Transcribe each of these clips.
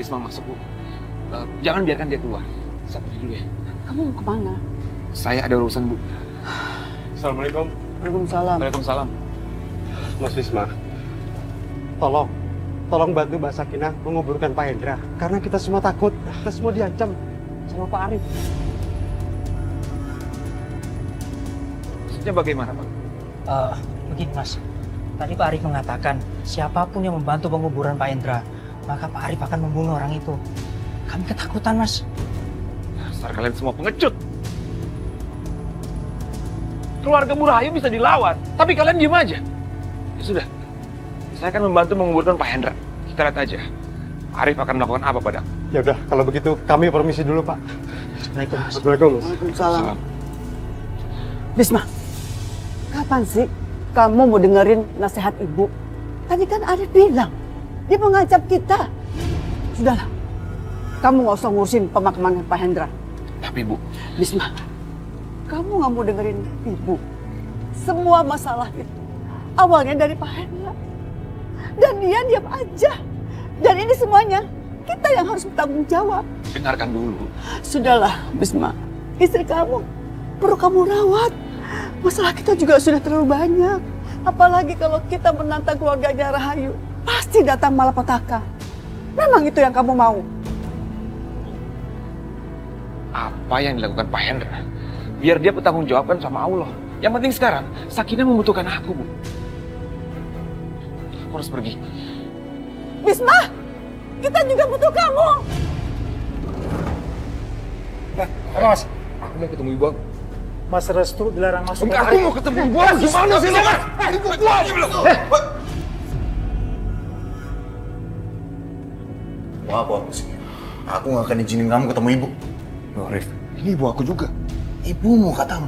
Risma masuk, Bu. Jangan biarkan dia keluar. Saya pergi dulu ya. Kamu mau kemana? Saya ada urusan, Bu. Assalamualaikum. Waalaikumsalam. Waalaikumsalam. Mas Wisma, tolong bantu Mbak Sakinah menguburkan Pak Hendra. Karena kita semua takut, kita semua diancam sama Pak Arif. Maksudnya bagaimana, Pak? Begini Mas, tadi Pak Arif mengatakan siapapun yang membantu penguburan Pak Hendra, maka Pak Arif akan membunuh orang itu. Kami ketakutan Mas. Dasar kalian semua pengecut. Keluarga Bu Rahayu bisa dilawan, tapi kalian diem aja. Ya sudah, saya akan membantu menguburkan Pak Hendra. Kita lihat aja, Arif akan melakukan apa padaku. Ya udah, kalau begitu kami permisi dulu, Pak. Assalamualaikum Mas. Assalamualaikum. Mas. Waalaikumsalam. Bisma, kapan sih kamu mau dengerin nasihat ibu? Tadi kan Arif bilang, dia mengancam kita. Sudahlah, kamu nggak usah ngurusin pemakaman Pak Hendra. Tapi Bu, Bisma, kamu nggak mau dengerin ibu. Semua masalah itu awalnya dari Pak Hendra. Dan dia diam aja. Dan ini semuanya kita yang harus bertanggung jawab. dengarkan dulu. Sudahlah, Bisma. Istri kamu perlu kamu rawat. Masalah kita juga sudah terlalu banyak. Apalagi kalau kita menantang keluarganya Rahayu. Pasti datang malapetaka. Memang itu yang kamu mau? Apa yang dilakukan Pak Hendra, biar dia bertanggung jawabkan sama Allah. Yang penting sekarang, Sakinah membutuhkan aku, Bu. Aku harus pergi. Bisma, kita juga butuh kamu. Mas, Aku mau ketemu ibu aku. Mas Restu dilarang masuk. Aku mau ketemu ibu aku. Gimana sih lo, Mas? Ibu gua belum. Mau apa sih? Aku gak akan izinin kamu ketemu ibu. Loh, Arif, ini ibu aku juga. Ibumu katamu.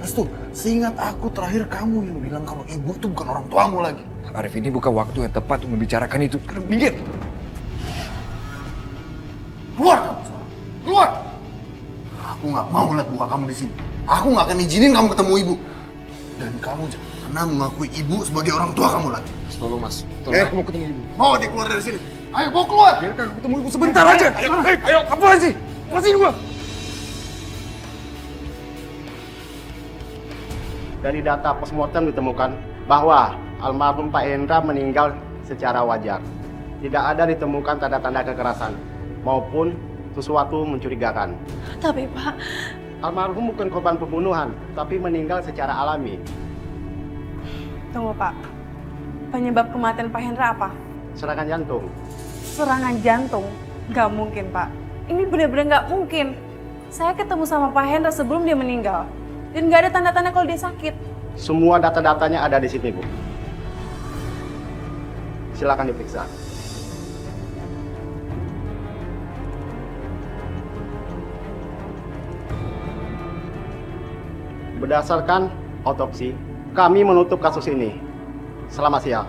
Restu, seingat aku terakhir kamu yang bilang kalau ibu tuh bukan orang tuamu lagi. Arif, ini bukan waktu yang tepat untuk membicarakan itu. Minggir. Keluar kamu, keluar! Aku gak mau lihat muka kamu di sini. Aku gak akan izinin kamu ketemu ibu. Dan kamu jangan pernah mengakui ibu sebagai orang tua kamu lagi. Tolong, Mas. Tolong, aku mau ketemu ibu. Mau dia keluar dari sini? Ayo, bawa keluar! Biarkan aku ketemu ibu sebentar aja. Ayo, apa sih? Lepasin gua. Dari data postmortem ditemukan bahwa almarhum Pak Hendra meninggal secara wajar. Tidak ada ditemukan tanda-tanda kekerasan maupun sesuatu mencurigakan. Tapi Pak, Almarhum bukan korban pembunuhan, tapi meninggal secara alami. tunggu Pak. Penyebab kematian Pak Hendra apa? Serangan jantung. Serangan jantung? Gak mungkin Pak. Ini benar-benar gak mungkin. Saya ketemu sama Pak Hendra sebelum dia meninggal. Dan gak ada tanda-tanda kalau dia sakit. Semua data-datanya ada di sini, Bu. Silakan diperiksa. Berdasarkan otopsi, kami menutup kasus ini. Selamat siang.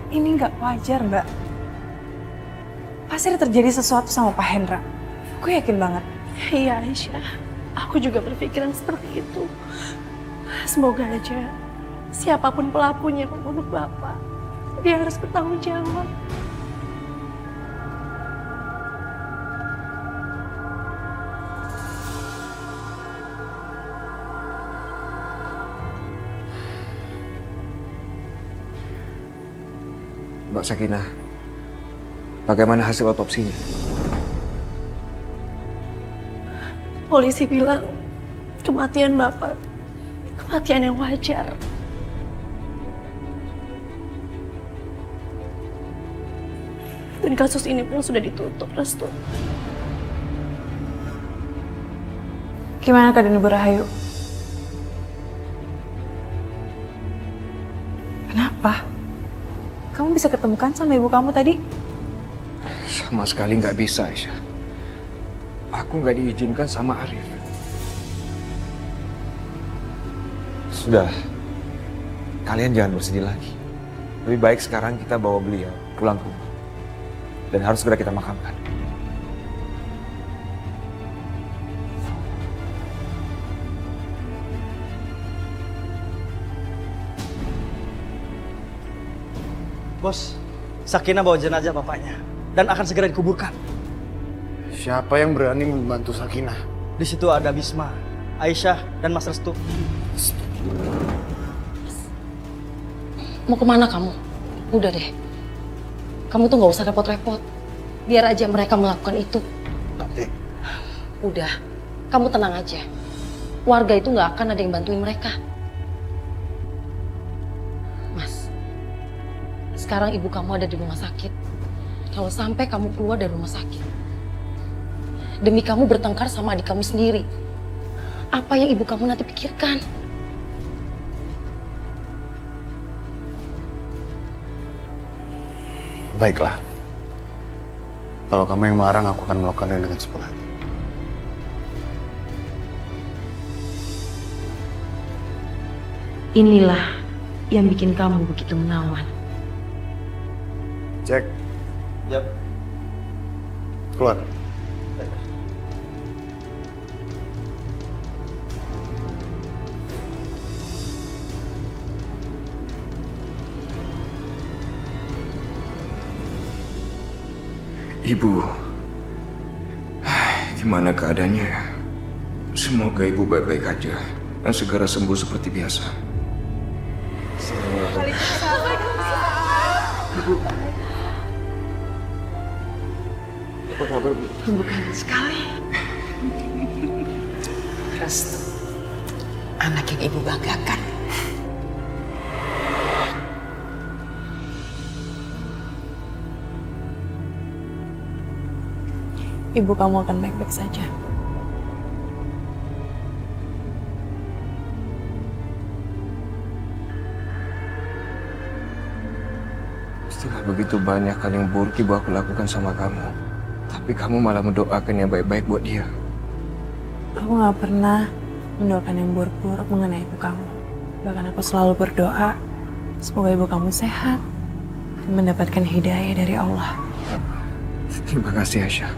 Ini gak wajar, Mbak. Pasti ada terjadi sesuatu sama Pak Hendra. Gue yakin banget. Iya Aisyah, aku juga berpikiran seperti itu. Semoga aja siapapun pelakunya yang membunuh Bapak, dia harus bertanggung jawab. Mbak Sakinah, bagaimana hasil otopsinya? Polisi bilang kematian Bapak, kematian yang wajar. Dan kasus ini pun sudah ditutup, Restu. Gimana keadaan Ibu Rahayu? Kenapa? Kamu bisa ketemukan sama ibu kamu tadi? Sama sekali nggak bisa, Aisyah. Aku nggak diizinkan sama Arif. Sudah, kalian jangan bersedih lagi. Lebih baik sekarang kita bawa beliau pulang ke rumah. Dan harus segera kita makamkan. Bos, Sakinah bawa jenazah bapaknya dan akan segera dikuburkan. Siapa yang berani membantu Sakinah? Di situ ada Bisma, Aisyah, dan Mas Restu. Mau kemana kamu? Udah deh. Kamu tuh nggak usah repot-repot. Biar aja mereka melakukan itu. Tapi Udah, kamu tenang aja. Warga itu nggak akan ada yang bantuin mereka. Mas, sekarang ibu kamu ada di rumah sakit. Kalau sampai kamu keluar dari rumah sakit, demi kamu bertengkar sama adik kamu sendiri, apa yang ibu kamu nanti pikirkan? baiklah. Kalau kamu yang melarang, aku akan melakukannya dengan sepenuh hati. Inilah yang bikin kamu begitu menawan. Cek. Yap. Keluar. Ibu, gimana keadaannya? Semoga ibu baik-baik aja dan segera sembuh seperti biasa. Apa kabar, Bu? Bukan sekali. Restu, anak yang ibu banggakan. Ibu kamu akan baik-baik saja. Setelah begitu banyak hal yang buruk ibu aku lakukan sama kamu, tapi kamu malah mendoakan yang baik-baik buat dia. Aku nggak pernah mendoakan yang buruk-buruk mengenai ibu kamu. Bahkan aku selalu berdoa, semoga ibu kamu sehat dan mendapatkan hidayah dari Allah. Terima kasih, Aisyah.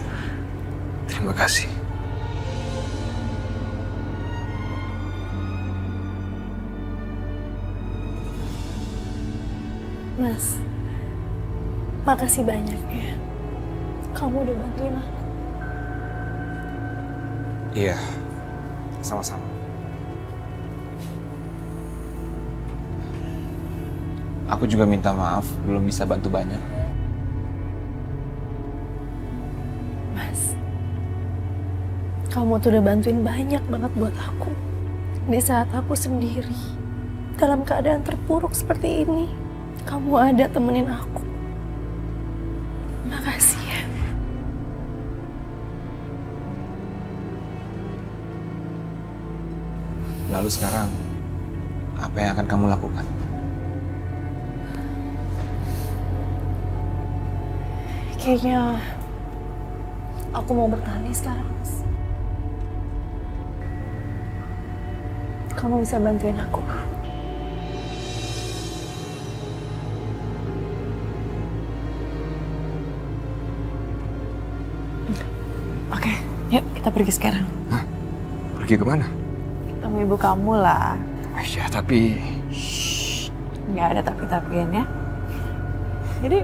Terima kasih. Mas, makasih banyak ya. Kamu udah bantuin aku. Iya, sama-sama. Aku juga minta maaf, belum bisa bantu banyak. Mas, kamu tuh udah bantuin banyak banget buat aku. Di saat aku sendiri, dalam keadaan terpuruk seperti ini, kamu ada temenin aku. Makasih ya. Lalu sekarang, apa yang akan kamu lakukan? Kayaknya aku mau bertani sekarang, Mas. Kamu bisa bantuin aku. Oke, yuk kita pergi sekarang. Hah? Pergi kemana? Ketemu ibu kamu lah. Aisyah, tapi... Nggak ada tapi-tapian ya. Jadi